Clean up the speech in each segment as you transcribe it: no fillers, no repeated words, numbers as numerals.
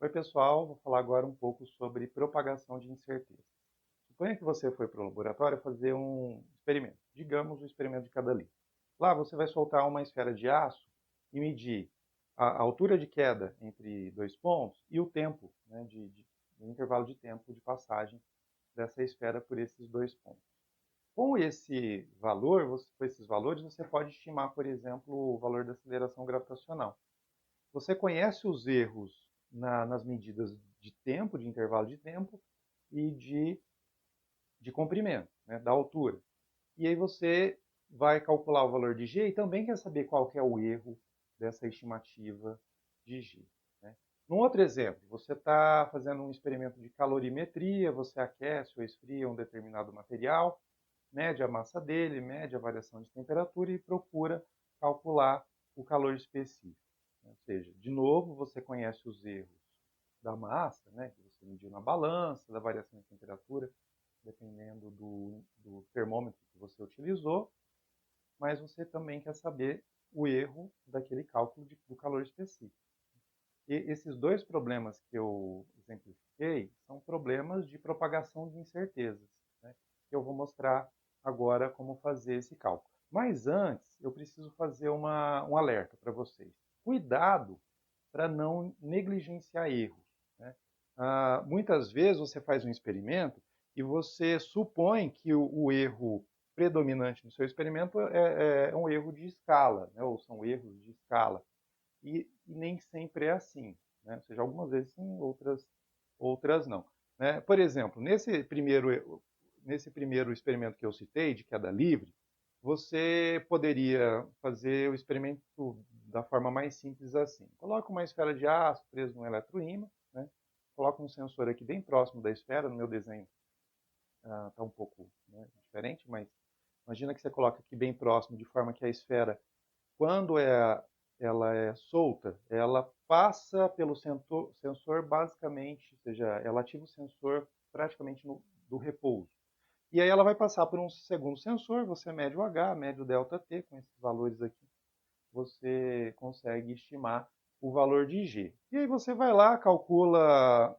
Oi, pessoal, vou falar agora um pouco sobre propagação de incerteza. Suponha que você foi para o laboratório fazer um experimento, digamos o experimento de cada litro. Lá você vai soltar uma esfera de aço e medir a altura de queda entre dois pontos e o tempo, né, o intervalo de tempo de passagem dessa esfera por esses dois pontos. Com esse valor, com esses valores, você pode estimar, por exemplo, o valor da aceleração gravitacional. Você conhece os erros nas medidas de tempo, de intervalo de tempo e de comprimento, né, da altura. E aí você vai calcular o valor de G e também quer saber qual que é o erro dessa estimativa de G. Né? Num outro exemplo, você está fazendo um experimento de calorimetria, você aquece ou esfria um determinado material, mede a massa dele, mede a variação de temperatura e procura calcular o calor específico. Ou seja, de novo, você conhece os erros da massa, né, que você mediu na balança, da variação de temperatura, dependendo do termômetro que você utilizou, mas você também quer saber o erro daquele cálculo do calor específico. E esses dois problemas que eu exemplifiquei são problemas de propagação de incertezas, né, que eu vou mostrar agora como fazer esse cálculo. Mas antes, eu preciso fazer um alerta para vocês. Cuidado para não negligenciar erros. Né? Muitas vezes você faz um experimento e você supõe que o erro predominante no seu experimento é um erro de escala, né? Ou são erros de escala. E nem sempre é assim. Né? Ou seja, algumas vezes sim, outras não. Né? Por exemplo, nesse primeiro experimento que eu citei, de queda livre, você poderia fazer o experimento da forma mais simples assim. Coloca uma esfera de aço presa num eletroímã, né? Coloca um sensor aqui bem próximo da esfera, no meu desenho está um pouco, né, diferente, mas imagina que você coloca aqui bem próximo, de forma que a esfera, quando ela é solta, ela passa pelo sensor basicamente, ou seja, ela ativa o sensor praticamente do repouso. E aí ela vai passar por um segundo sensor, você mede o H, mede o ΔT, com esses valores aqui, você consegue estimar o valor de G. E aí você vai lá, calcula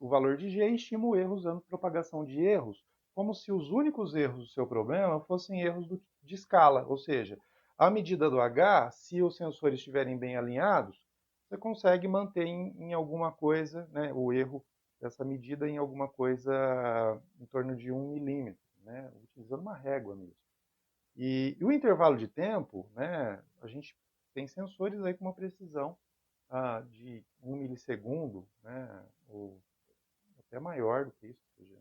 o valor de G e estima o erro usando propagação de erros, como se os únicos erros do seu problema fossem erros de escala, ou seja, a medida do H, se os sensores estiverem bem alinhados, você consegue manter em alguma coisa, né, o erro dessa medida em alguma coisa em torno de 1 milímetro, né, utilizando uma régua mesmo. E o intervalo de tempo, né, a gente tem sensores aí com uma precisão de 1 milissegundo, né, ou até maior do que isso, ou seja,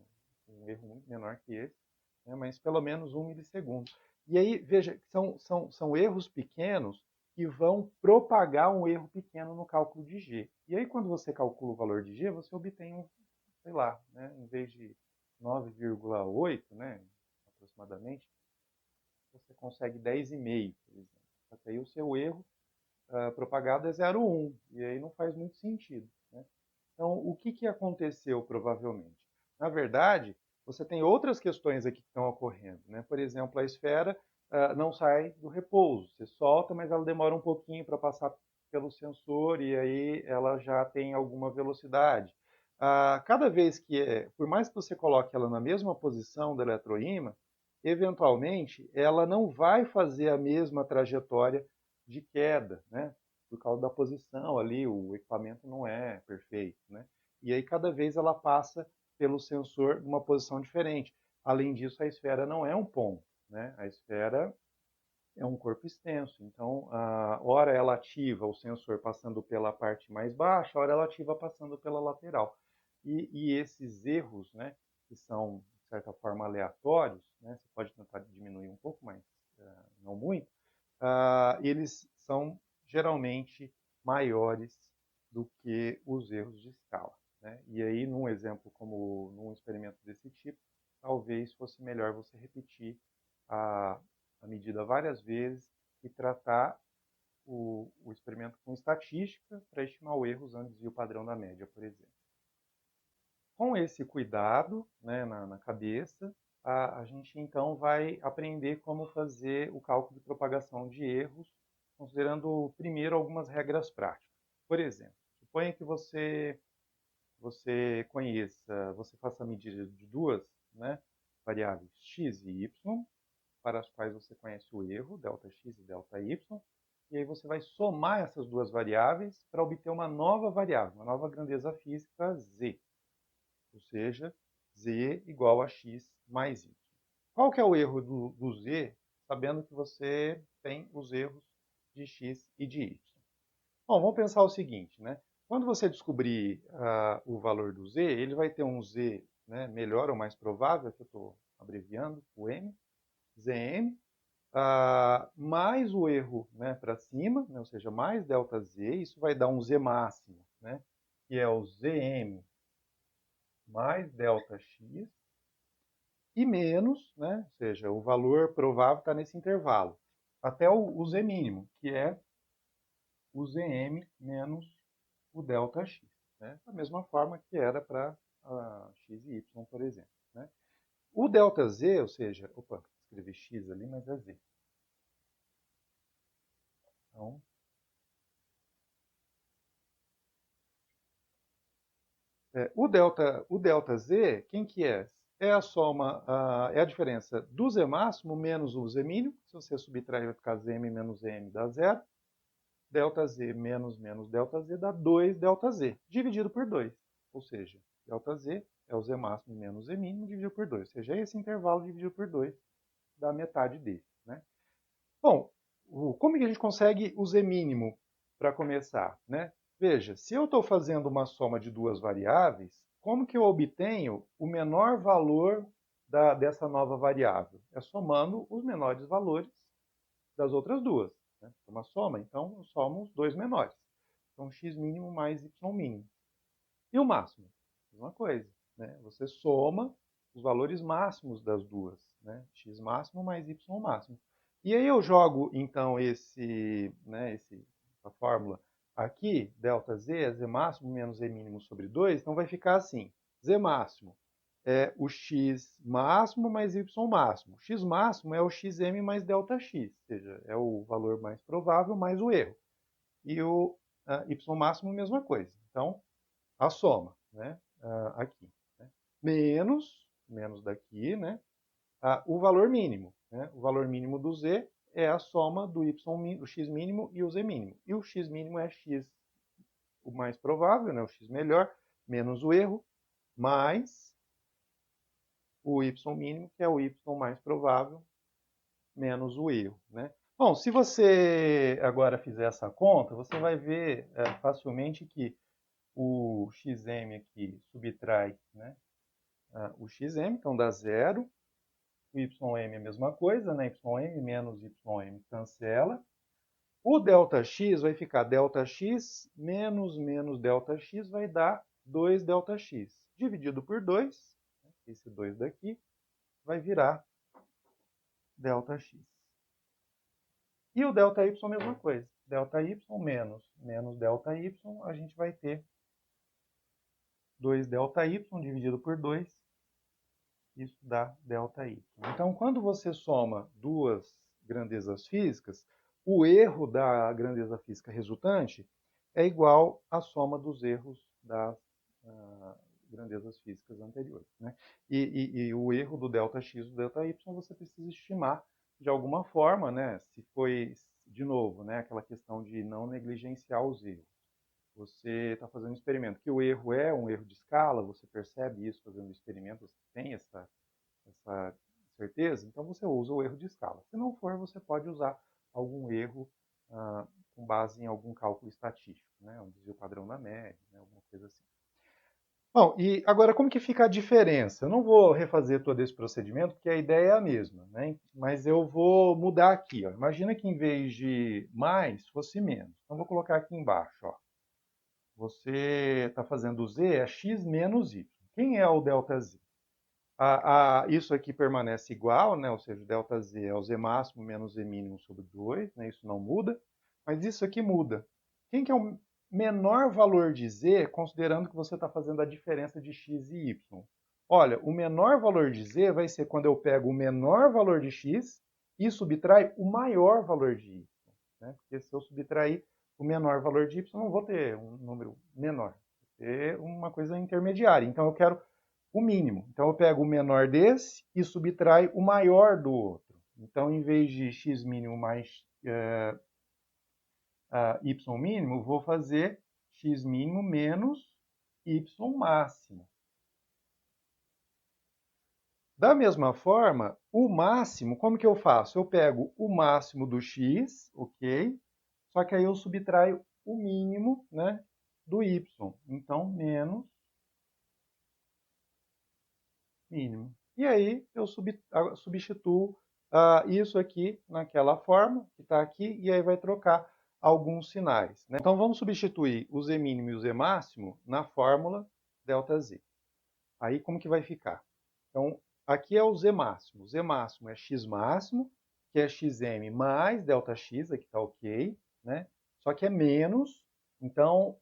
um erro muito menor que esse, né, mas pelo menos 1 milissegundo. E aí, veja, são erros pequenos que vão propagar um erro pequeno no cálculo de G. E aí, quando você calcula o valor de G, você obtém sei lá, né, em vez de 9,8, né, aproximadamente, você consegue 10,5, por exemplo. Só que aí o seu erro propagado é 0,1, e aí não faz muito sentido. Né? Então, o que aconteceu provavelmente? Na verdade, você tem outras questões aqui que estão ocorrendo. Né? Por exemplo, a esfera não sai do repouso. Você solta, mas ela demora um pouquinho para passar pelo sensor e aí ela já tem alguma velocidade. Cada vez por mais que você coloque ela na mesma posição do eletroímã, eventualmente ela não vai fazer a mesma trajetória de queda, né? Por causa da posição ali, o equipamento não é perfeito, né? E aí cada vez ela passa pelo sensor numa posição diferente. Além disso, a esfera não é um ponto, né? A esfera é um corpo extenso. Então, a hora ela ativa o sensor passando pela parte mais baixa, a hora ela ativa passando pela lateral. E esses erros, né, que são, de certa forma, aleatórios, né, você pode tentar diminuir um pouco, mas não muito, eles são geralmente maiores do que os erros de escala. Né? E aí, num exemplo como num experimento desse tipo, talvez fosse melhor você repetir a, a medida várias vezes e tratar o experimento com estatística para estimar o erro usando desvio padrão da média, por exemplo. Com esse cuidado, né, na cabeça, a gente então vai aprender como fazer o cálculo de propagação de erros, considerando primeiro algumas regras práticas. Por exemplo, suponha que você você faça a medida de duas, né, variáveis x e y, para as quais você conhece o erro, ΔX e ΔY, e aí você vai somar essas duas variáveis para obter uma nova variável, uma nova grandeza física z, ou seja, z igual a x mais y. Qual que é o erro do z, sabendo que você tem os erros de x e de y? Bom, vamos pensar o seguinte, né? Quando você descobrir o valor do z, ele vai ter um z, né, melhor ou mais provável, que eu estou abreviando, o m, zm, mais o erro, né, para cima, né, ou seja, mais ΔZ, isso vai dar um z máximo, né, que é o zm mais ΔX, e menos, né, ou seja, o valor provável está nesse intervalo, até o z mínimo, que é o zm menos o ΔX, né, da mesma forma que era para x e y, por exemplo. Né. O ΔZ, ou seja, opa, escrevi x ali, mas é z. Então, o ΔZ, quem que é? É a soma, é a diferença do z máximo menos o z mínimo. Se você subtrair, vai ficar zm menos zm dá zero. ΔZ menos ΔZ dá 2ΔZ, dividido por 2. Ou seja, ΔZ é o z máximo menos o z mínimo dividido por 2. Ou seja, esse intervalo dividido por 2 dá metade dele. Né? Bom, como que a gente consegue o z mínimo para começar? Né? Veja, se eu estou fazendo uma soma de duas variáveis, como que eu obtenho o menor valor dessa nova variável? É somando os menores valores das outras duas. Né? Uma soma, então eu somo os dois menores. Então, x mínimo mais y mínimo. E o máximo? Mesma coisa. Né? Você soma os valores máximos das duas. Né? X máximo mais y máximo. E aí eu jogo, então, essa fórmula aqui, ΔZ, é z máximo menos z mínimo sobre 2, então vai ficar assim, z máximo é o x máximo mais y máximo. O x máximo é o xm mais ΔX, ou seja, é o valor mais provável mais o erro. E o y máximo, mesma coisa. Então, a soma, né, aqui. Né? Menos daqui, né, o valor mínimo. Né? O valor mínimo do z é a soma do do x mínimo e o z mínimo. E o x mínimo é x, o mais provável, né, o x melhor, menos o erro, mais o y mínimo, que é o y mais provável, menos o erro. Né? Bom, se você agora fizer essa conta, você vai ver facilmente que o xm aqui subtrai, né, o xm, então dá zero. O ym é a mesma coisa, né? Ym menos ym cancela. O ΔX vai ficar ΔX menos ΔX vai dar 2ΔX. Dividido por 2, esse 2 daqui, vai virar ΔX. E o ΔY é a mesma coisa. ΔY menos ΔY, a gente vai ter 2ΔY dividido por 2, isso dá ΔY. Então, quando você soma duas grandezas físicas, o erro da grandeza física resultante é igual à soma dos erros das grandezas físicas anteriores. Né? E o erro do ΔX e do ΔY você precisa estimar de alguma forma, né? Se foi, de novo, né, aquela questão de não negligenciar os erros. Você está fazendo um experimento, que o erro é um erro de escala, você percebe isso fazendo o experimento, você tem essa certeza, então você usa o erro de escala. Se não for, você pode usar algum erro com base em algum cálculo estatístico, né? Um desvio padrão da média, né? Alguma coisa assim. Bom, e agora como que fica a diferença? Eu não vou refazer todo esse procedimento, porque a ideia é a mesma, né? Mas eu vou mudar aqui. Ó. Imagina que em vez de mais, fosse menos. Então, vou colocar aqui embaixo. Ó. Você está fazendo z, é x menos y. Quem é o ΔZ? Isso aqui permanece igual, né? Ou seja, ΔZ é o z máximo menos z mínimo sobre 2, né? Isso não muda. Mas isso aqui muda. Quem que é o menor valor de z, considerando que você está fazendo a diferença de x e y? Olha, o menor valor de z vai ser quando eu pego o menor valor de x e subtrai o maior valor de y. Né? Porque se eu subtrair o menor valor de y, eu não vou ter um número menor, vou ter uma coisa intermediária. Então, eu quero o mínimo. Então, eu pego o menor desse e subtrai o maior do outro. Então, em vez de x mínimo mais y mínimo, vou fazer x mínimo menos y máximo. Da mesma forma, o máximo, como que eu faço? Eu pego o máximo do x, ok? Só que aí eu subtraio o mínimo, né, do y. Então, menos mínimo. E aí eu substituo isso aqui naquela forma que está aqui, e aí vai trocar alguns sinais, né? Então, vamos substituir o z mínimo e o z máximo na fórmula ΔZ. Aí, como que vai ficar? Então, aqui é o z máximo. O z máximo é x máximo, que é xm mais ΔX, aqui está ok, né? Só que é menos, então,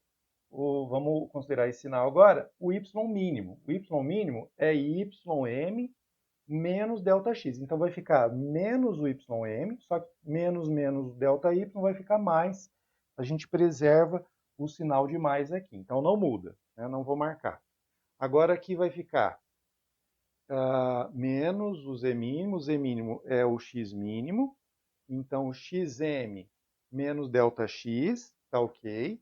vamos considerar esse sinal agora, o y mínimo. O y mínimo é ym menos ΔX. Então, vai ficar menos o ym, só que menos menos ΔY vai ficar mais. A gente preserva o sinal de mais aqui. Então, não muda, né? Não vou marcar. Agora, aqui vai ficar menos o z mínimo é o x mínimo, então xm menos ΔX, tá ok,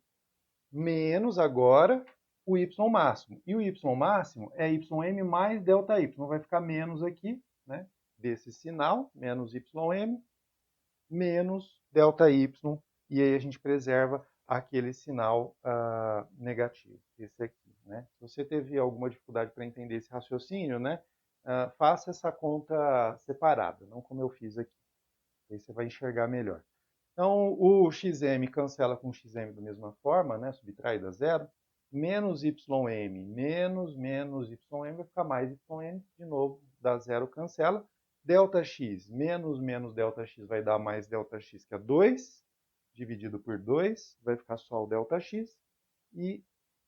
menos agora o y máximo. E o y máximo é ym mais ΔY, vai ficar menos aqui, né, desse sinal, menos ym, menos ΔY, e aí a gente preserva aquele sinal negativo, esse aqui, né? Se você teve alguma dificuldade para entender esse raciocínio, né, faça essa conta separada, não como eu fiz aqui. Aí você vai enxergar melhor. Então, o xm cancela com xm da mesma forma, né, subtraído a zero, menos ym menos ym vai ficar mais ym, de novo, dá zero, cancela. Δx menos menos Δx vai dar mais Δx, que é 2, dividido por 2, vai ficar só o Δx, e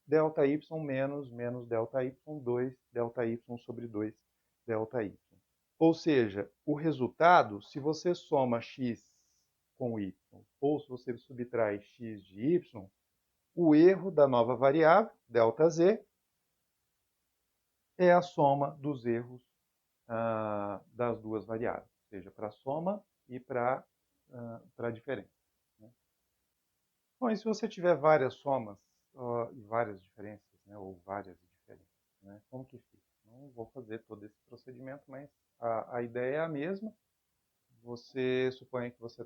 ΔY menos menos ΔY, 2 ΔY sobre 2 ΔY. Ou seja, o resultado, se você soma x com y, ou se você subtrai x de y, o erro da nova variável, ΔZ, é a soma dos erros das duas variáveis, ou seja, para a soma e para a diferença, né? Bom, e se você tiver várias somas e várias diferenças, né, ou várias diferenças, né, como que fica? Não vou fazer todo esse procedimento, mas a ideia é a mesma. Você supõe que você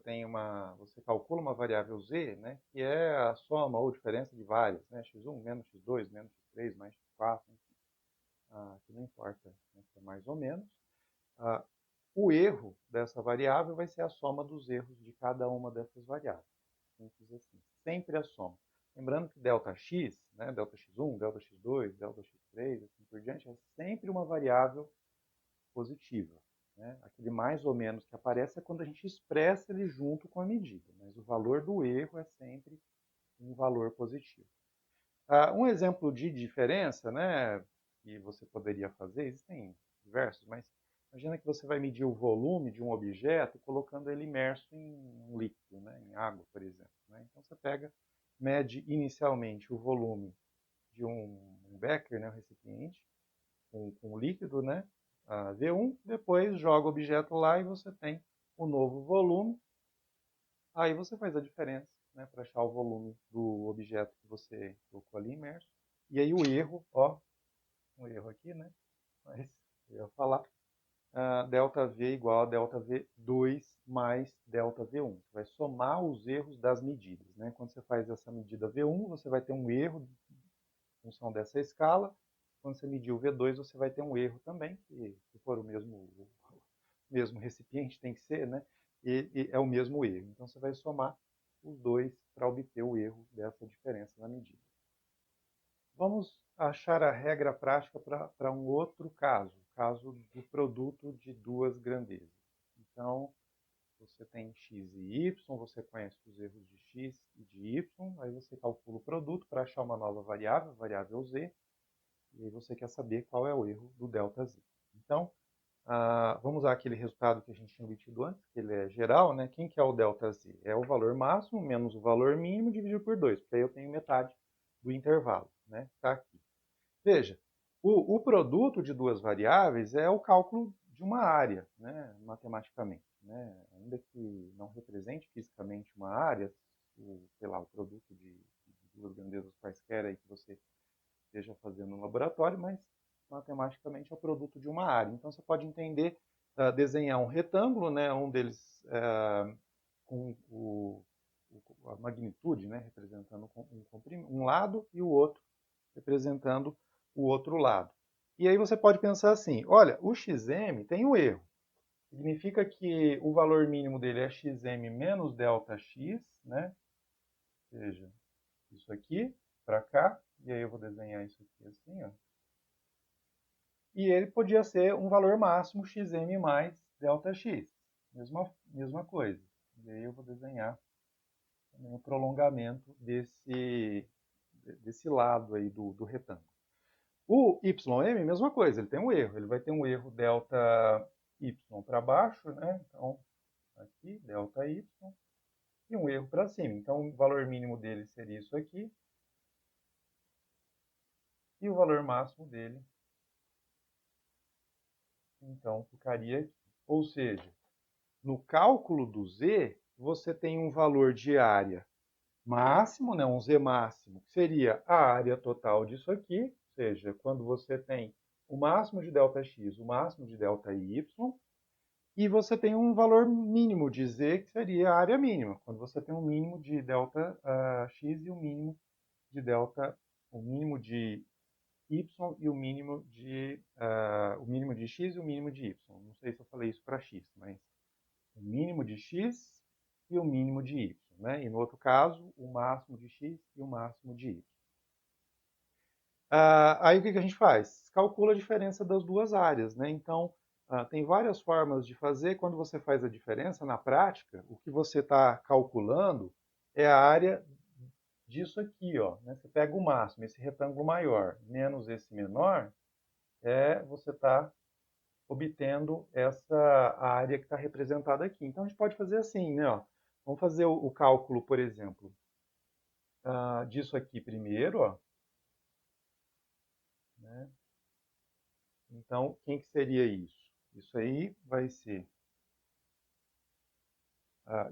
calcula uma variável z, né, que é a soma ou diferença de várias, né, x1 menos x2 menos x3 mais x4, enfim, que não importa, né, é mais ou menos. O erro dessa variável vai ser a soma dos erros de cada uma dessas variáveis. Simples assim. Sempre a soma. Lembrando que ΔX, né, ΔX1, ΔX2, ΔX3, assim por diante, é sempre uma variável positiva, né? Aquele mais ou menos que aparece é quando a gente expressa ele junto com a medida, mas o valor do erro é sempre um valor positivo. Um exemplo de diferença, né, que você poderia fazer, existem diversos, mas imagina que você vai medir o volume de um objeto colocando ele imerso em um líquido, né, em água, por exemplo, né? Então você mede inicialmente o volume de um becker, né, um recipiente, com líquido, né, V1, depois joga o objeto lá e você tem o novo volume. Aí você faz a diferença, né, para achar o volume do objeto que você colocou ali imerso. E aí o erro, ó, um erro aqui, né, mas eu ia falar, ΔV igual a ΔV2 mais ΔV1. Você vai somar os erros das medidas, né? Quando você faz essa medida V1, você vai ter um erro em função dessa escala. Quando você medir o V2, você vai ter um erro também, que se for o mesmo recipiente, tem que ser, né? E é o mesmo erro. Então, você vai somar os dois para obter o erro dessa diferença na medida. Vamos achar a regra prática para um outro caso, o caso do produto de duas grandezas. Então, você tem x e y, você conhece os erros de x e de y, aí você calcula o produto para achar uma nova variável, variável z, e aí você quer saber qual é o erro do ΔZ. Então, Vamos usar aquele resultado que a gente tinha obtido antes, que ele é geral, né? Quem que é o ΔZ? É o valor máximo menos o valor mínimo dividido por 2, porque aí eu tenho metade do intervalo, né? Está aqui. Veja, o produto de duas variáveis é o cálculo de uma área, né? Matematicamente, né? Ainda que não represente fisicamente uma área, sei lá, o produto de duas grandezas quaisquer aí que você esteja fazendo no laboratório, mas matematicamente é o produto de uma área. Então você pode entender, desenhar um retângulo, né, um deles com a magnitude, né, representando um lado e o outro representando o outro lado. E aí você pode pensar assim, olha, o xm tem um erro. Significa que o valor mínimo dele é xm menos ΔX, né? Ou seja, isso aqui para cá, e aí eu vou desenhar isso aqui assim, ó. E ele podia ser um valor máximo xm mais ΔX. Mesma coisa. E aí eu vou desenhar também o prolongamento desse lado aí do retângulo. O YM, mesma coisa, ele tem um erro. Ele vai ter um erro ΔY para baixo, né? Então, aqui, ΔY, e um erro para cima. Então, o valor mínimo dele seria isso aqui, e o valor máximo dele, então, ficaria aqui. Ou seja, no cálculo do Z, você tem um valor de área máximo, né, um Z máximo, que seria a área total disso aqui, ou seja, quando você tem o máximo de ΔX, o máximo de ΔY, e você tem um valor mínimo de Z, que seria a área mínima, quando você tem um mínimo de ΔX e um mínimo de o mínimo de Y e o mínimo de X e o mínimo de Y. Não sei se eu falei isso para X, mas o mínimo de x e o mínimo de y, né? E no outro caso, o máximo de x e o máximo de y. Aí o que a gente faz? Calcula a diferença das duas áreas, né? Então, tem várias formas de fazer. Quando você faz a diferença, na prática, o que você está calculando é a área disso aqui, ó, né? Você pega o máximo, esse retângulo maior, menos esse menor, você está obtendo essa área que está representada aqui. Então, a gente pode fazer assim, né? Ó. Vamos fazer o cálculo, por exemplo, disso aqui primeiro. Ó, né? Então, quem que seria isso? Isso aí vai ser...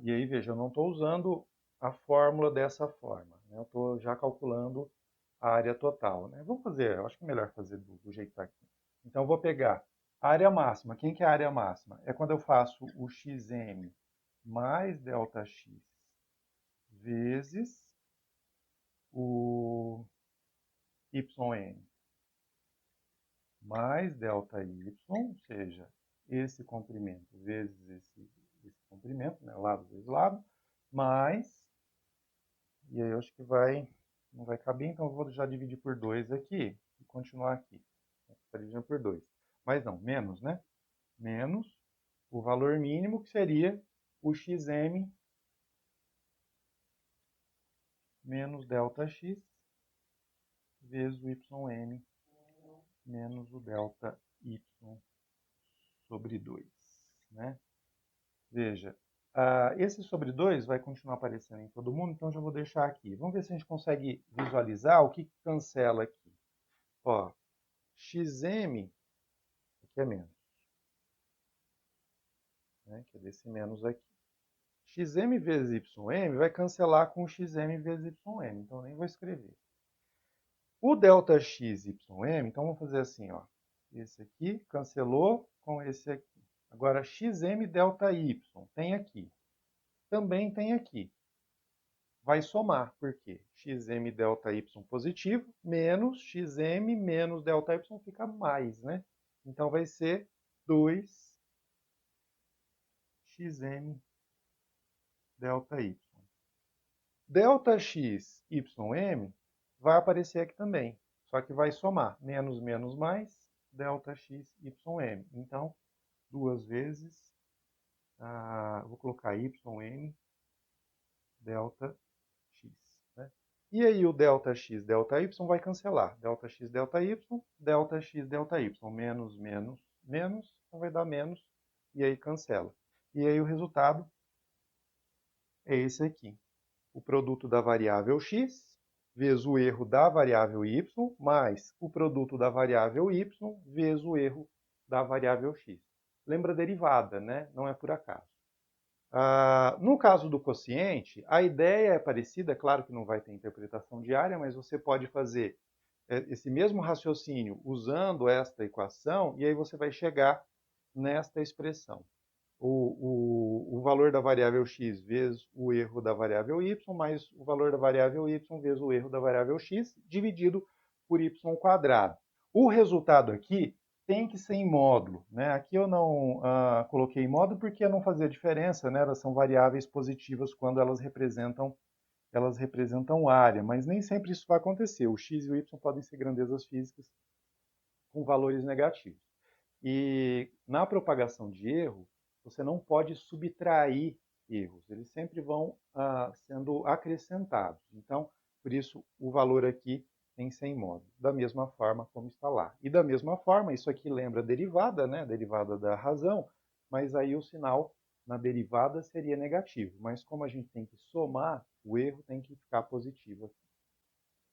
e aí, veja, eu não estou usando a fórmula dessa forma. Né? Eu estou já calculando a área total. Né? Vamos fazer, eu acho que é melhor fazer do jeito que está aqui. Então, eu vou pegar a área máxima. Quem que é a área máxima? É quando eu faço o xm mais ΔX vezes o yn mais ΔY, ou seja, esse comprimento vezes esse comprimento, né, lado vezes lado, mais, e aí eu acho que não vai caber, então eu vou já dividir por 2 aqui e continuar aqui. Está dividindo por 2. Mas não, menos, né? Menos o valor mínimo, que seria o xm menos ΔX vezes o ym menos o ΔY sobre 2. Né? Veja, esse sobre 2 vai continuar aparecendo em todo mundo, então já vou deixar aqui. Vamos ver se a gente consegue visualizar o que cancela aqui. Ó, xm, aqui é menos, né? Que é desse menos aqui. xm vezes ym vai cancelar com xm vezes ym, então eu nem vou escrever. O ΔX ym, então vamos fazer assim, ó. Esse aqui cancelou com esse aqui. Agora, xm ΔY tem aqui. Também tem aqui. Vai somar, por quê? Xm ΔY positivo, menos xm menos ΔY fica mais, né? Então vai ser 2xm ΔY. ΔX ym vai aparecer aqui também, só que vai somar. Menos menos mais, ΔX ym. Então, duas vezes, vou colocar ym ΔX. Né? E aí o ΔX, ΔY vai cancelar. ΔX, ΔY, ΔX, ΔY. Menos, menos, menos. então vai dar menos, e aí cancela. E aí o resultado é esse aqui. O produto da variável x vezes o erro da variável y, mais o produto da variável y vezes o erro da variável x. Lembra a derivada, né? Não é por acaso. No caso do quociente, a ideia é parecida, claro que não vai ter interpretação diária, mas você pode fazer esse mesmo raciocínio usando esta equação, e aí você vai chegar nesta expressão. O valor da variável x vezes o erro da variável y, mais o valor da variável y vezes o erro da variável x, dividido por y quadrado. O resultado aqui tem que ser em módulo, né? Aqui eu não coloquei em módulo porque não fazia diferença, né? Elas são variáveis positivas quando elas representam área, mas nem sempre isso vai acontecer. O x e o y podem ser grandezas físicas com valores negativos. E na propagação de erro, você não pode subtrair erros, eles sempre vão sendo acrescentados. Então, por isso, o valor aqui tem 100 módulos, da mesma forma como está lá. E da mesma forma, isso aqui lembra a derivada, né? A derivada da razão, mas aí o sinal na derivada seria negativo. Mas como a gente tem que somar, o erro tem que ficar positivo aqui.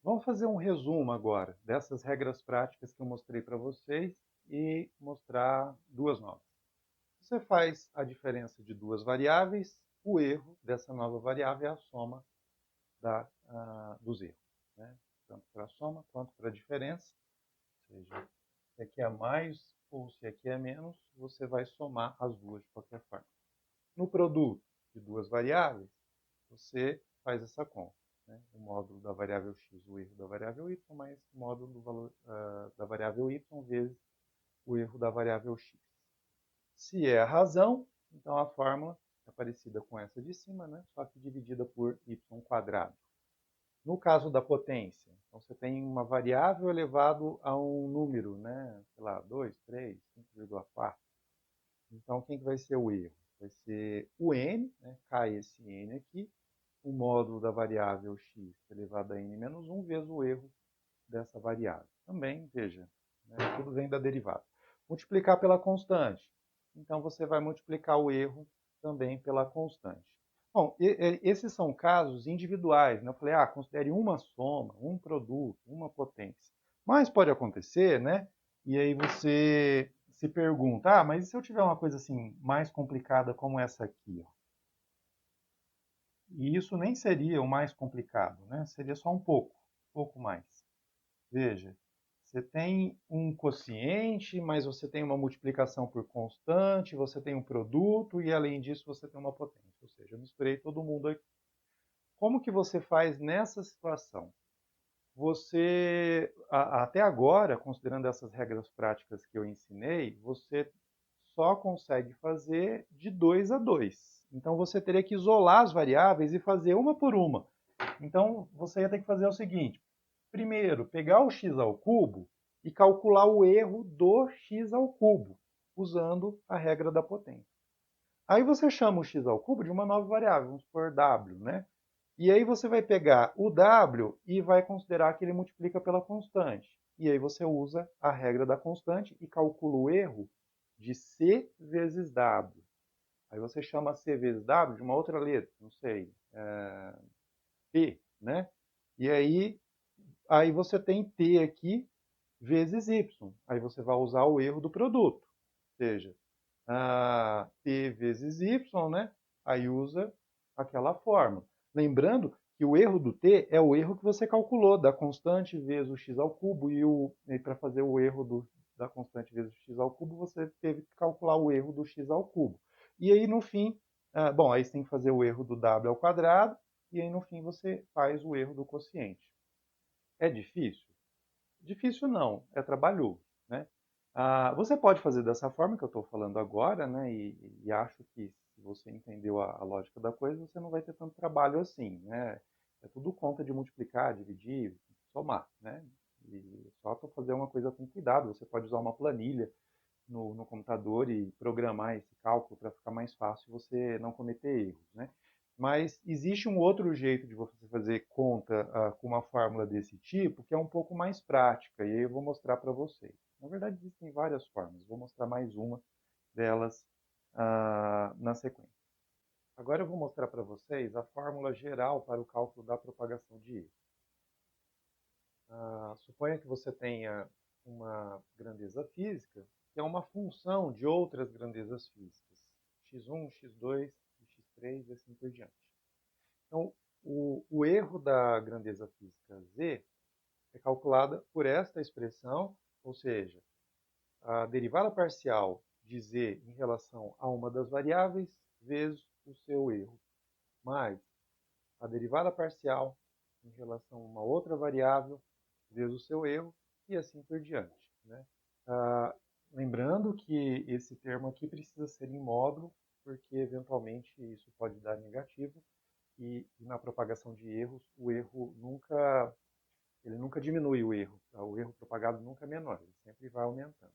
Vamos fazer um resumo agora dessas regras práticas que eu mostrei para vocês e mostrar duas novas. Você faz a diferença de duas variáveis, o erro dessa nova variável é a soma dos erros, né? Tanto para a soma quanto para a diferença. Ou seja, se aqui é mais ou se aqui é menos, você vai somar as duas de qualquer forma. No produto de duas variáveis, você faz essa conta, né? O módulo da variável x, o erro da variável y, mais o módulo do valor da variável y vezes o erro da variável x. Se é a razão, então a fórmula é parecida com essa de cima, né? Só que dividida por y quadrado. No caso da potência, então você tem uma variável elevado a um número, né? Sei lá, 2, 3, 5,4. Então, quem que vai ser o erro? Vai ser o n, né? Cai esse n aqui, o módulo da variável x elevado a n menos 1 vezes o erro dessa variável. Também, veja, né? Tudo vem da derivada. Multiplicar pela constante. Então, você vai multiplicar o erro também pela constante. Bom, esses são casos individuais, né? Eu falei, considere uma soma, um produto, uma potência. Mas pode acontecer, né? E aí você se pergunta, mas e se eu tiver uma coisa assim mais complicada como essa aqui, ó? E isso nem seria o mais complicado, né? Seria só um pouco mais. Veja, você tem um quociente, mas você tem uma multiplicação por constante, você tem um produto e, além disso, você tem uma potência. Ou seja, eu misturei todo mundo aqui. Como que você faz nessa situação? Você, até agora, considerando essas regras práticas que eu ensinei, você só consegue fazer de 2 a 2. Então, você teria que isolar as variáveis e fazer uma por uma. Então, você ia ter que fazer o seguinte. Primeiro, pegar o x ao cubo e calcular o erro do x ao cubo, usando a regra da potência. Aí você chama o x ao cubo de uma nova variável, vamos supor w, né? E aí você vai pegar o w e vai considerar que ele multiplica pela constante. E aí você usa a regra da constante e calcula o erro de c vezes w. Aí você chama c vezes w de uma outra letra, não sei, p, né? E aí você tem t aqui vezes y. Aí você vai usar o erro do produto. Ou seja, t vezes y, né? Aí usa aquela forma. Lembrando que o erro do t é o erro que você calculou, da constante vezes o x ao cubo, e para fazer o erro da constante vezes o x ao cubo, você teve que calcular o erro do x ao cubo. E aí, no fim, bom, aí você tem que fazer o erro do w ao quadrado, e aí, no fim, você faz o erro do quociente. É difícil? Difícil não, é trabalhoso, né? Você pode fazer dessa forma que eu estou falando agora, né? E acho que se você entendeu a lógica da coisa, você não vai ter tanto trabalho assim, né? É tudo conta de multiplicar, dividir, somar, né? E só para fazer uma coisa com cuidado, você pode usar uma planilha no computador e programar esse cálculo para ficar mais fácil você não cometer erros, né? Mas existe um outro jeito de você fazer conta com uma fórmula desse tipo, que é um pouco mais prática, e aí eu vou mostrar para vocês. Na verdade, existem várias formas, vou mostrar mais uma delas na sequência. Agora eu vou mostrar para vocês a fórmula geral para o cálculo da propagação de erro. Suponha que você tenha uma grandeza física que é uma função de outras grandezas físicas, x1, x2, x3 e assim por diante. Então, o erro da grandeza física z é calculada por esta expressão, ou seja, a derivada parcial de z em relação a uma das variáveis vezes o seu erro, mais a derivada parcial em relação a uma outra variável vezes o seu erro e assim por diante, né? Lembrando que esse termo aqui precisa ser em módulo, porque eventualmente isso pode dar negativo e na propagação de erros o erro nunca diminui o erro, tá? O erro propagado nunca é menor, ele sempre vai aumentando.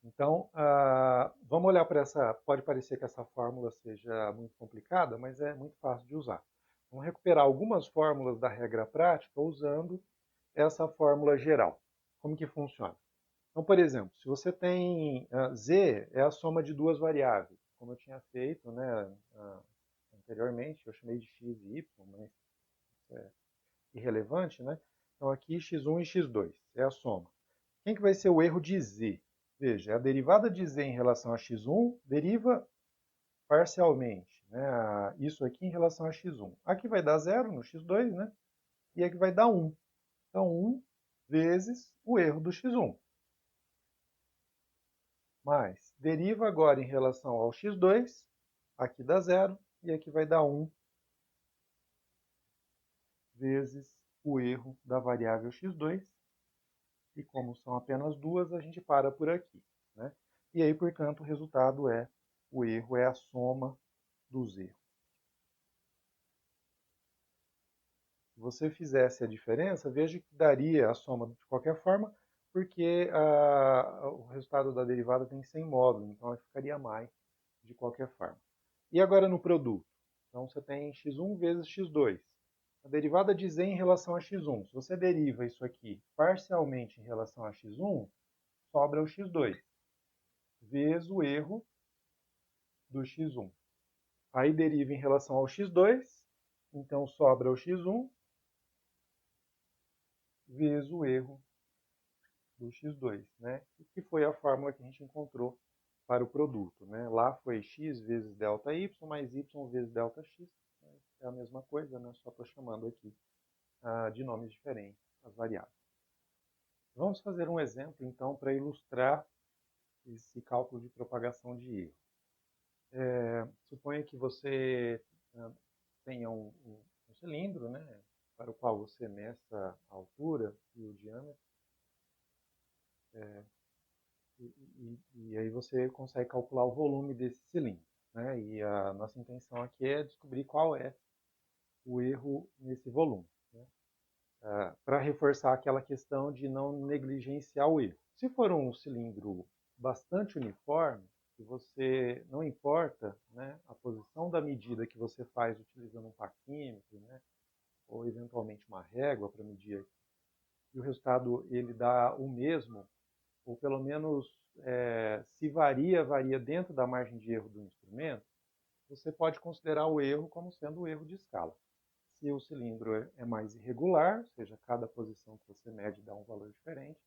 Então, vamos olhar para essa. Pode parecer que essa fórmula seja muito complicada, mas é muito fácil de usar. Vamos recuperar algumas fórmulas da regra prática usando essa fórmula geral. Como que funciona? Então, por exemplo, se você tem z é a soma de duas variáveis, como eu tinha feito, né, anteriormente, eu chamei de x e y, mas é irrelevante, né? Então aqui x1 e x2 é a soma. Quem que vai ser o erro de z? Veja, a derivada de z em relação a x1 deriva parcialmente, né? Isso aqui em relação a x1. Aqui vai dar 0 no x2, né? E aqui vai dar 1. Então 1 vezes o erro do x1. Mais, deriva agora em relação ao x2, aqui dá 0, e aqui vai dar 1 vezes o erro da variável x2. E como são apenas duas, a gente para por aqui, né? E aí, portanto, o resultado o erro é a soma dos erros. Se você fizesse a diferença, veja que daria a soma de qualquer forma, porque o resultado da derivada tem que ser em módulo, então ela ficaria mais de qualquer forma. E agora no produto? Então você tem x1 vezes x2. A derivada de z em relação a x1. Se você deriva isso aqui parcialmente em relação a x1, sobra o x2, vezes o erro do x1. Aí deriva em relação ao x2, então sobra o x1, vezes o erro do x2, né? Que foi a fórmula que a gente encontrou para o produto, né? Lá foi x vezes delta y mais y vezes delta x. É a mesma coisa, né? Só estou chamando aqui de nomes diferentes as variáveis. Vamos fazer um exemplo, então, para ilustrar esse cálculo de propagação de erro. Suponha que você tenha um cilindro, né, para o qual você meça a altura e o diâmetro, e aí você consegue calcular o volume desse cilindro, né, e a nossa intenção aqui é descobrir qual é o erro nesse volume, né, para reforçar aquela questão de não negligenciar o erro. Se for um cilindro bastante uniforme, que você não importa, né, a posição da medida que você faz utilizando um paquímetro, né, ou eventualmente uma régua para medir, e o resultado ele dá o mesmo, ou pelo menos se varia dentro da margem de erro do instrumento, você pode considerar o erro como sendo o erro de escala. Se o cilindro é mais irregular, ou seja, cada posição que você mede dá um valor diferente,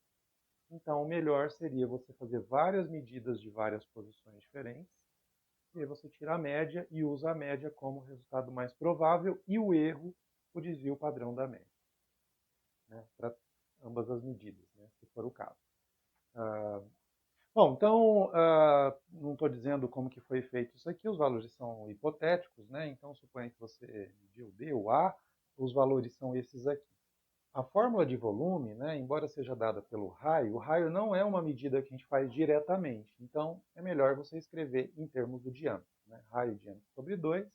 então o melhor seria você fazer várias medidas de várias posições diferentes, e aí você tira a média e usa a média como resultado mais provável e o erro, o desvio padrão da média, né, para ambas as medidas, né, se for o caso. Bom, então, não estou dizendo como que foi feito isso aqui, os valores são hipotéticos, né? Então, suponha que você mediu D ou A, os valores são esses aqui. A fórmula de volume, né, embora seja dada pelo raio, o raio não é uma medida que a gente faz diretamente. Então, é melhor você escrever em termos do diâmetro, né? Raio diâmetro sobre 2,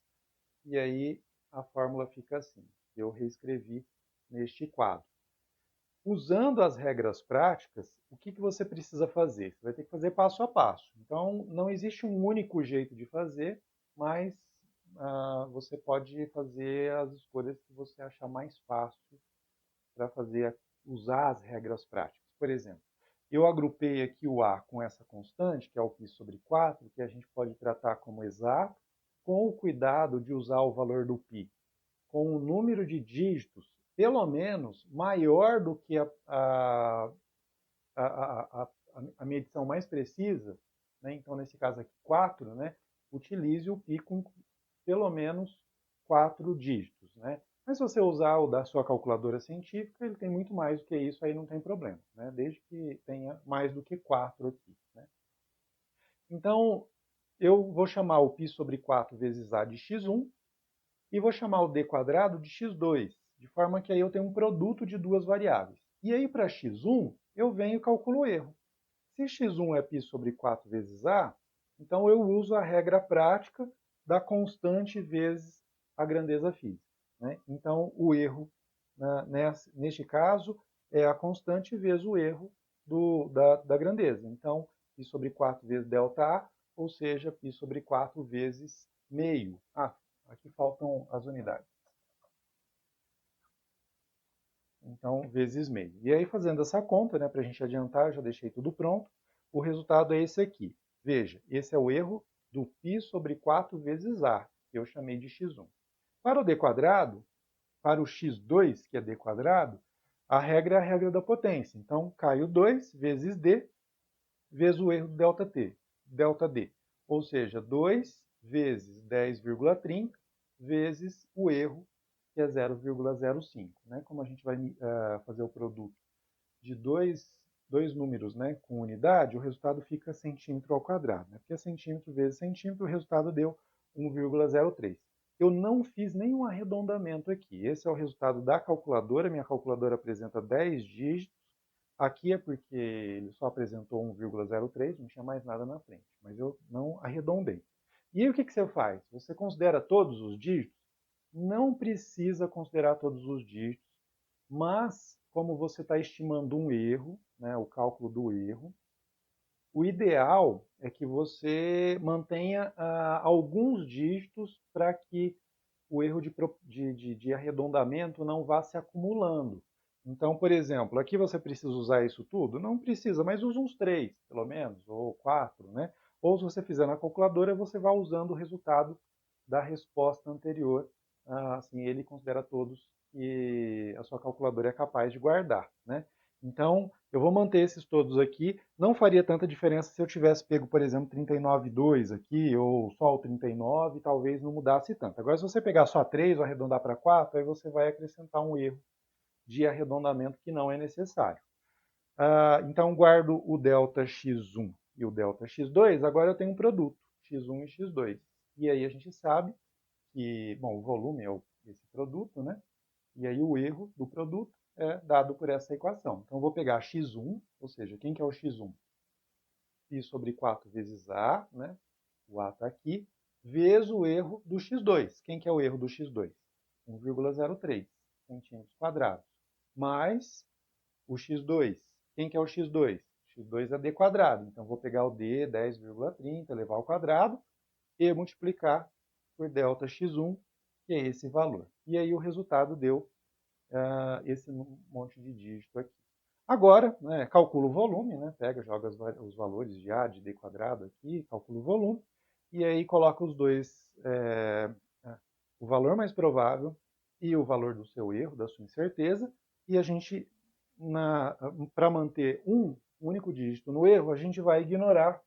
e aí a fórmula fica assim. Eu reescrevi neste quadro. Usando as regras práticas, o que você precisa fazer? Você vai ter que fazer passo a passo. Então, não existe um único jeito de fazer, mas você pode fazer as escolhas que você achar mais fácil para usar as regras práticas. Por exemplo, eu agrupei aqui o A com essa constante, que é o π sobre 4, que a gente pode tratar como exato, com o cuidado de usar o valor do π com um número de dígitos, pelo menos, maior do que a medição mais precisa, né? Então, nesse caso aqui, 4, né? Utilize o π com pelo menos 4 dígitos, né? Mas se você usar o da sua calculadora científica, ele tem muito mais do que isso, aí não tem problema, né? Desde que tenha mais do que 4 aqui, né? Então, eu vou chamar o π sobre 4 vezes a de x1 e vou chamar o d quadrado de x2, de forma que aí eu tenho um produto de duas variáveis. E aí, para x1, eu venho e calculo o erro. Se x1 é π sobre 4 vezes a, então eu uso a regra prática da constante vezes a grandeza física, né? Então, o erro, neste caso, é a constante vezes o erro da grandeza. Então, π sobre 4 vezes ΔA, ou seja, π sobre 4 vezes meio. Ah, aqui faltam as unidades. Então, vezes meio. E aí, fazendo essa conta, né, para a gente adiantar, eu já deixei tudo pronto. O resultado é esse aqui. Veja, esse é o erro do π sobre 4 vezes a, que eu chamei de x1. Para o d quadrado, para o x2, que é d quadrado, a regra é a regra da potência. Então, cai o 2 vezes d, vezes o erro do ΔD. Ou seja, 2 vezes 10,30 vezes o erro, que é 0,05. Né? Como a gente vai fazer o produto de dois números, né, com unidade, o resultado fica centímetro ao quadrado. Né? Porque é centímetro vezes centímetro, o resultado deu 1,03. Eu não fiz nenhum arredondamento aqui. Esse é o resultado da calculadora. Minha calculadora apresenta 10 dígitos. Aqui é porque ele só apresentou 1,03, não tinha mais nada na frente. Mas eu não arredondei. E aí o que você faz? Você considera todos os dígitos? Não precisa considerar todos os dígitos, mas como você está estimando um erro, né, o cálculo do erro, o ideal é que você mantenha alguns dígitos para que o erro de arredondamento não vá se acumulando. Então, por exemplo, aqui você precisa usar isso tudo? Não precisa, mas usa uns 3, pelo menos, ou 4, né? Ou se você fizer na calculadora, você vai usando o resultado da resposta anterior. Assim, ele considera todos que a sua calculadora é capaz de guardar, né? Então, eu vou manter esses todos aqui. Não faria tanta diferença se eu tivesse pego, por exemplo, 39,2 aqui, ou só o 39, talvez não mudasse tanto. Agora, se você pegar só 3 ou arredondar para 4, aí você vai acrescentar um erro de arredondamento que não é necessário. Então, guardo o ΔX1 e o ΔX2. Agora eu tenho um produto, x1 e x2. E aí a gente sabe que, bom, o volume é esse produto, né? E aí o erro do produto é dado por essa equação. Então, eu vou pegar x1, ou seja, quem que é o x1? π sobre 4 vezes a, né? O a está aqui, vezes o erro do x2. Quem que é o erro do x2? 1,03 centímetros quadrados. Mais o x2. Quem que é o x2? x2 é d quadrado. Então, vou pegar o d, 10,30, levar ao quadrado, e multiplicar por ΔX1, que é esse valor. E aí o resultado deu esse monte de dígito aqui. Agora, né, calcula o volume, né, pega, joga os valores de A, de D quadrado aqui, calcula o volume, e aí coloca os dois, o valor mais provável e o valor do seu erro, da sua incerteza, e a gente, para manter um único dígito no erro, a gente vai ignorar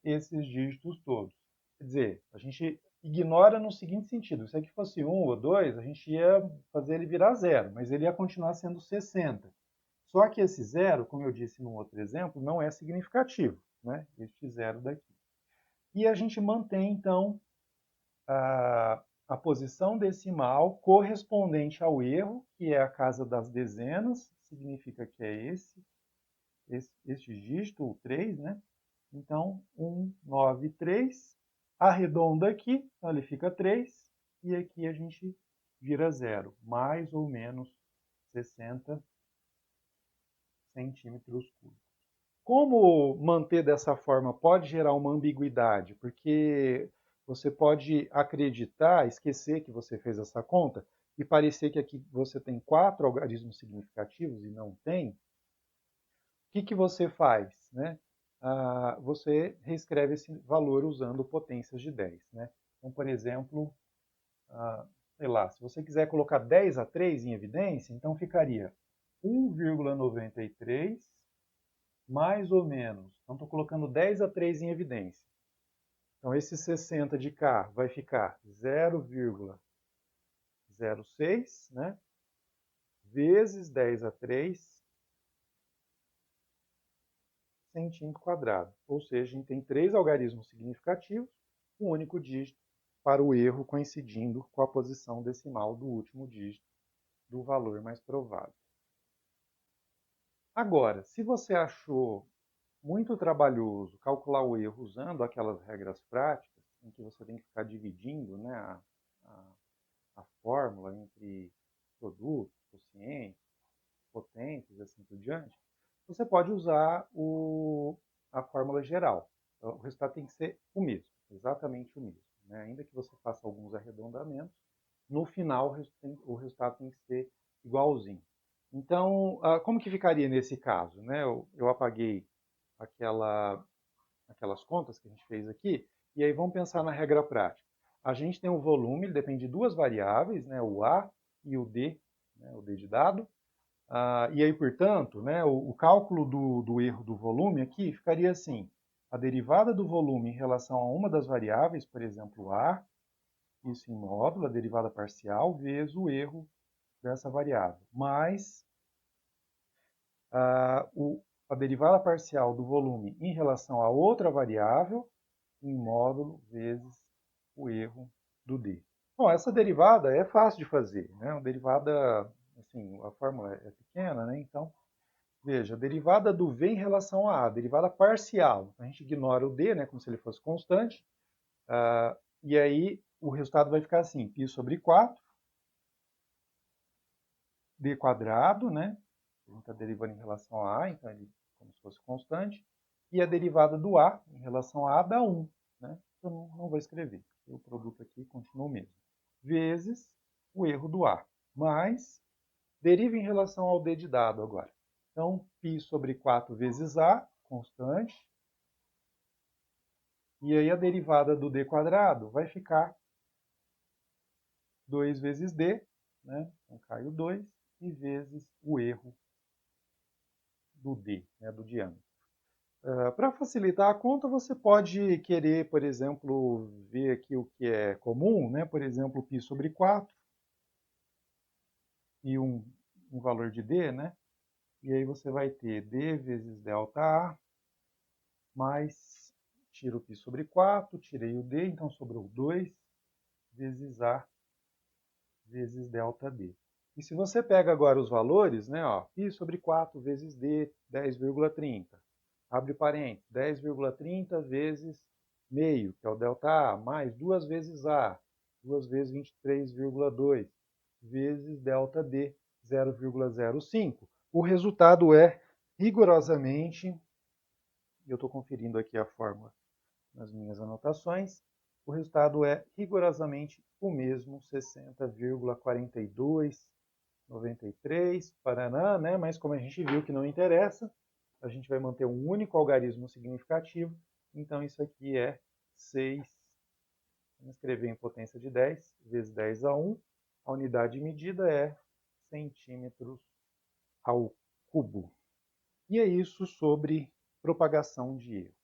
esses dígitos todos. Quer dizer, a gente ignora no seguinte sentido: se aqui fosse 1 ou 2, a gente ia fazer ele virar zero, mas ele ia continuar sendo 60. Só que esse zero, como eu disse no outro exemplo, não é significativo, né? Este zero daqui. E a gente mantém, então, a posição decimal correspondente ao erro, que é a casa das dezenas, significa que é este dígito, o 3, né? Então, 193, arredonda aqui, então ele fica 3, e aqui a gente vira zero, mais ou menos 60 centímetros cúbicos. Como manter dessa forma pode gerar uma ambiguidade, porque você pode acreditar, esquecer que você fez essa conta, e parecer que aqui você tem 4 algarismos significativos e não tem. O que você faz? Né? Você reescreve esse valor usando potências de 10. Né? Então, por exemplo, sei lá, se você quiser colocar 10 a 3 em evidência, então ficaria 1,93 mais ou menos. Então, estou colocando 10 a 3 em evidência. Então, esse 60 de cá vai ficar 0,06, né? Vezes 10 a 3 centímetro quadrado. Ou seja, a gente tem 3 algarismos significativos, um único dígito para o erro coincidindo com a posição decimal do último dígito do valor mais provável. Agora, se você achou muito trabalhoso calcular o erro usando aquelas regras práticas, em que você tem que ficar dividindo, né, a fórmula entre produtos, quocientes, potências e assim por diante, você pode usar a fórmula geral. Então, o resultado tem que ser o mesmo, exatamente o mesmo. Né? Ainda que você faça alguns arredondamentos, no final o resultado tem que ser igualzinho. Então, como que ficaria nesse caso? Né? Eu apaguei aquelas contas que a gente fez aqui, e aí vamos pensar na regra prática. A gente tem o volume, ele depende de duas variáveis, né, o A e o D, né, o D de dado. E aí, portanto, né, o cálculo do erro do volume aqui ficaria assim: a derivada do volume em relação a uma das variáveis, por exemplo, A, isso em módulo, a derivada parcial, vezes o erro dessa variável, mais a derivada parcial do volume em relação a outra variável, em módulo vezes o erro do D. Bom, essa derivada é fácil de fazer, né? Uma derivada, assim, a fórmula é pequena, né? Então, veja, a derivada do V em relação a derivada parcial. A gente ignora o D, né? Como se ele fosse constante. E aí o resultado vai ficar assim, π sobre 4, D quadrado, né? A gente está derivando em relação a A, então ele é como se fosse constante. E a derivada do A em relação a A dá 1, né? Eu não vou escrever. O produto aqui continua o mesmo. Vezes o erro do A. Mais, deriva em relação ao D de dado agora. Então, π sobre 4 vezes A, constante. E aí a derivada do D quadrado vai ficar 2 vezes D, né? Então cai o 2, e vezes o erro do D, né? Do diâmetro. Para facilitar a conta, você pode querer, por exemplo, ver aqui o que é comum, né? Por exemplo, π sobre 4 e um valor de D, né? E aí você vai ter D vezes ΔA, mais, tiro o π sobre 4, tirei o D, então sobrou 2 vezes A vezes ΔD. E se você pega agora os valores, né? Ó, π sobre 4 vezes D, 10,30. Abre parênteses, 10,30 vezes meio, que é o ΔA, mais 2 vezes A, 2 vezes 23,2, vezes ΔD, 0,05. O resultado é rigorosamente, eu estou conferindo aqui a fórmula nas minhas anotações, o resultado é rigorosamente o mesmo, 60,4293, paraná, né? Mas como a gente viu que não interessa, a gente vai manter um único algarismo significativo, então isso aqui é 6, vamos escrever em potência de 10, vezes 10 a 1, a unidade de medida é centímetros ao cubo. E é isso sobre propagação de erro.